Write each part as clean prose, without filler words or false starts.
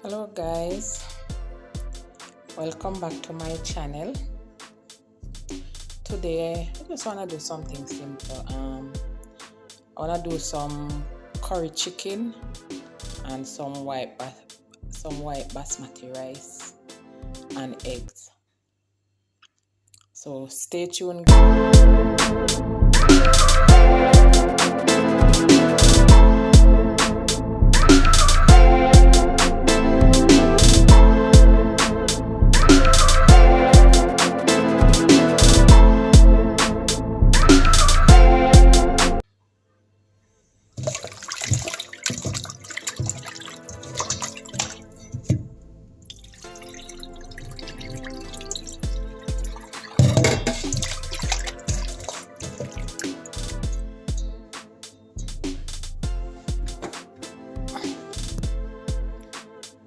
Hello guys, welcome back to my channel. Today I just want to do something simple. I want to do some curry chicken and some white basmati rice and eggs. So stay tuned.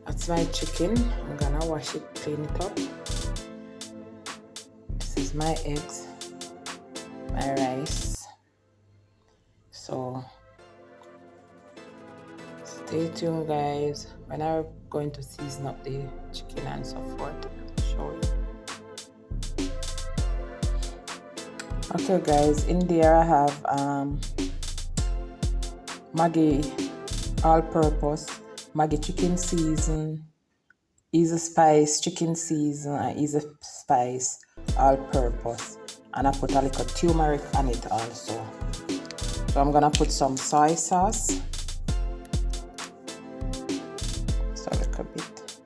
That's my chicken. I'm gonna wash it, clean it up. This is my eggs, my rice. So stay tuned guys. When I'm going to season up the chicken and so forth, I'll show you. Okay guys, in there I have Maggi all-purpose, Maggi chicken season, Easy Spice chicken season, and Easy Spice all-purpose, and I put a little turmeric on it also. So I'm gonna put some soy sauce, so a little bit.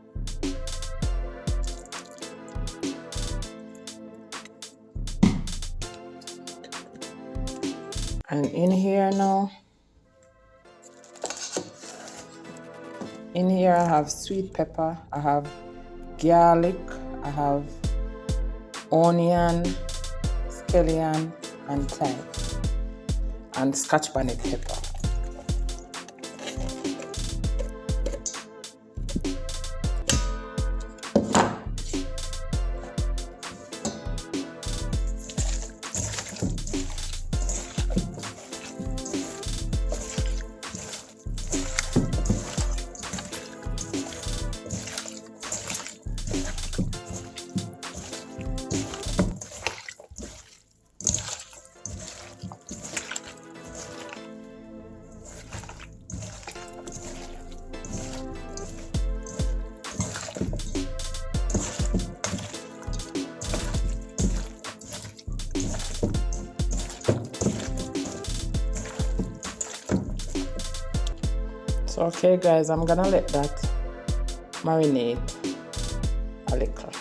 And in here now, I have sweet pepper, I have garlic, I have onion, scallion, and thyme, and scotch bonnet pepper. So okay guys, I'm gonna let that marinate a little.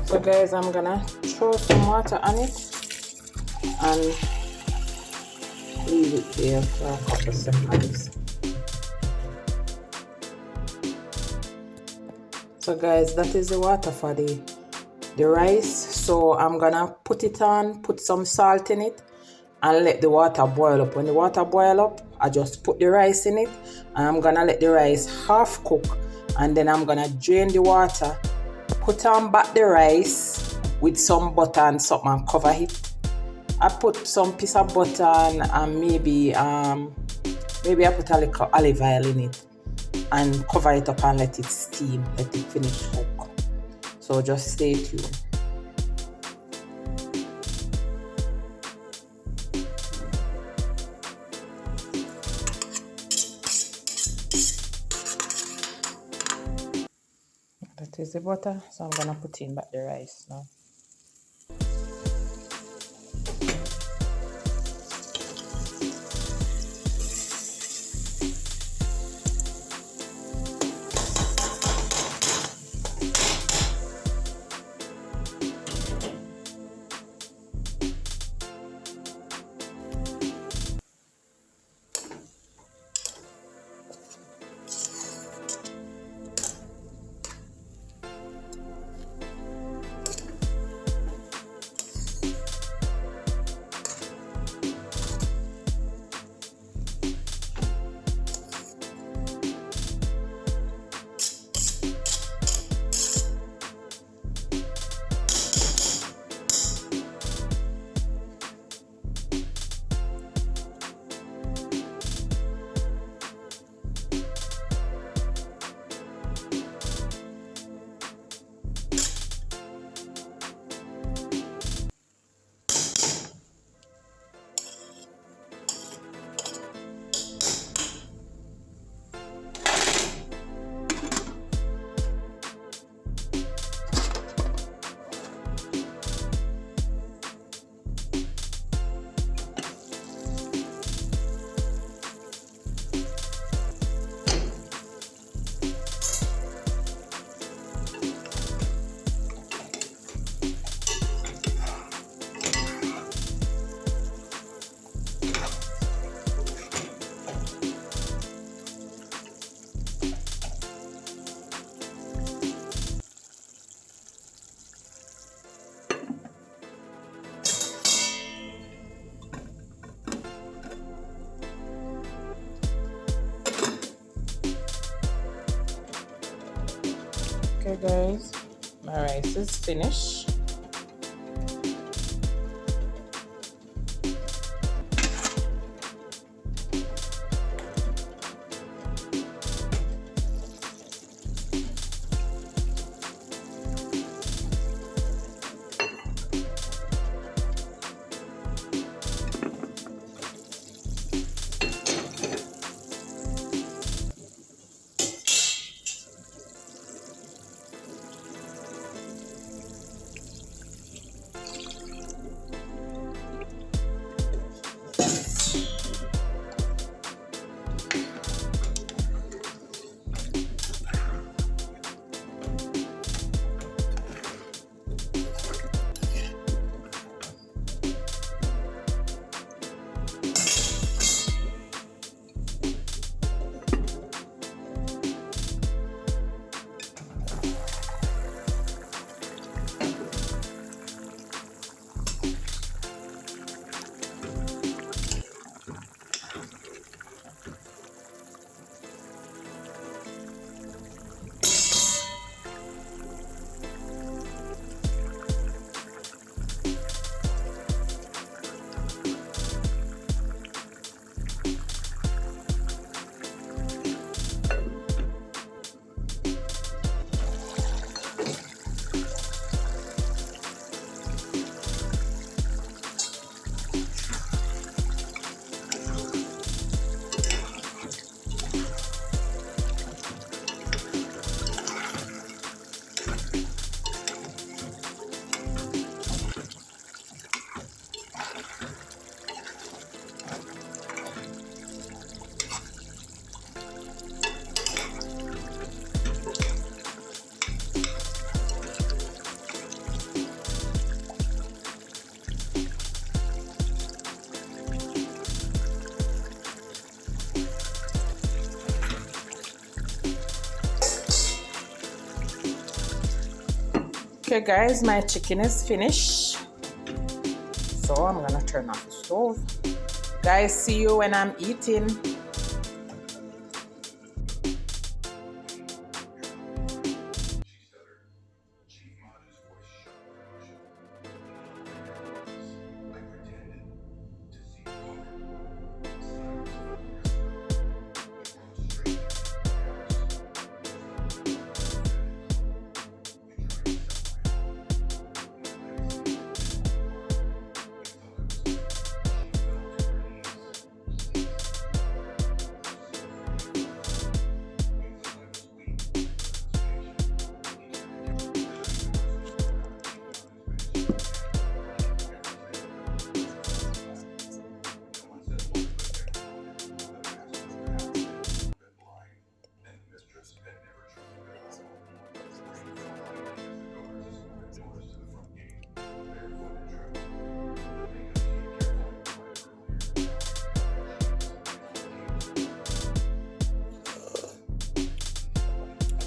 So guys, I'm gonna throw some water on it and leave it there for a couple seconds. So guys, that is the water for the rice. So I'm gonna put it on, put some salt in it and let the water boil up. When the water boil up, I just put the rice in it and I'm gonna let the rice half cook, and then I'm gonna drain the water, put on back the rice with some butter and something and cover it. I put some piece of butter and maybe I put a little olive oil in it and cover it up and let it steam, let it finish cook. So just stay tuned. That is the butter, so I'm gonna put in back the rice now. Okay guys, my rice is finished. Okay guys, my chicken is finished. So I'm gonna turn off the stove. Guys, see you when I'm eating.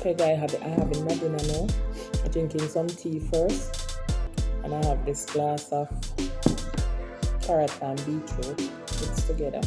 Okay guys, I have my dinner now. I'm drinking some tea first. And I have this glass of carrot and beetroot mixed together.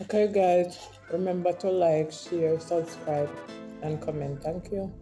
Okay guys, remember to like, share, subscribe and comment. Thank you.